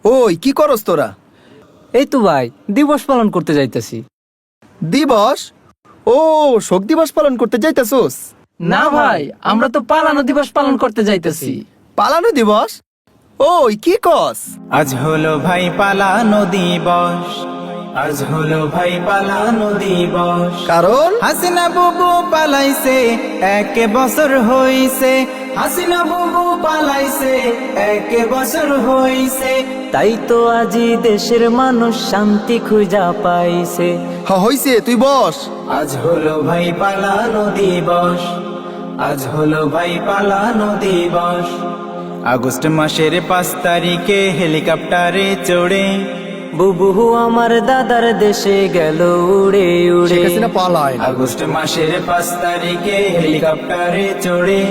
ওই কি করস তোরা? এই তো ভাই দিবস পালন করতে যাইতেছি। দিবস? ও, শোক দিবস পালন করতে যাইতেছোস? না ভাই, আমরা তো পালানো দিবস পালন করতে যাইতেছি। পালানো দিবস? ওই কি কস? আজ হলো ভাই পালানো দিবস, আজ হলো ভাই পালানো দিবস। কারণ হাসিনা বুবু পালাইছে, 1 বছর হইছে। হাসিনা বুবু পালাইছে, 1 বছর হইছে। তাই তো আজি দেশের মানুষ শান্তি খুঁজা পাইছে। হইছে, তুই বস। আজ হলো ভাই পালানো দিবস, আজ হলো ভাই পালানো দিবস। আগস্ট মাসের 5 তারিখে হেলিকপ্টারে চড়ে বুবু আমার দাদার দেশে গেল উড়ে উড়ে। পালায় না। আগস্ট মাসের 5 তারিখে হেলিকপ্টারে চড়ে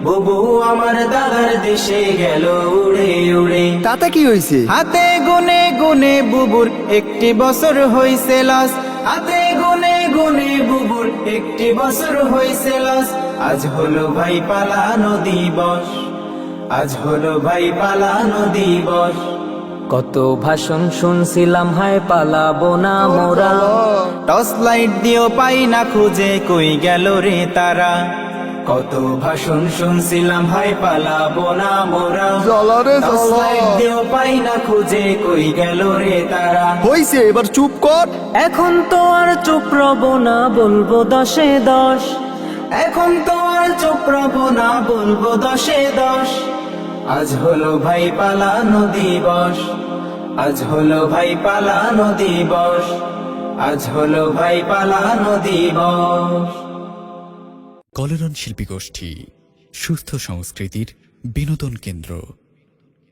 বুবু আমার দাদার দেশে গেল উড়ে উড়ে। তাতে কি হইছে? হাতে গুনে গুনে বুবুর 1 বছর হইছে লাস। হাতে গুনে গুনে বুবুর 1 বছর হইছে লাস। আজ হলো ভাই পালানো দিবস, আজ হলো ভাই পালানো দিবস। কত ভাষণ শুনছিলাম, হায় পালাবো না মোরা। টর্চ লাইট দিও পাই না খুঁজে, কই গেল রে তারা। কত ভাষণ শুনছিলাম, ভাই পালাবো না মোরা। জ্বালা রে টর্চ জ্বালা। লাইট দিও পাই না খুঁজে, কই গেল রে তারা। হইছে, এবার চুপ কর। এখন তো আর চুপ রব না, বলবো 10-এ 10। এখন তো আর চুপ রবো না, বলবো 10-এ 10। আজ হলো ভাই পালানো দিবস, আজ হলো ভাই পালানো দিবস, আজ হলো ভাই পালানো দিবস। কলোরন শিল্পী গোষ্ঠী, সুস্থ সংস্কৃতির বিনোদন কেন্দ্র।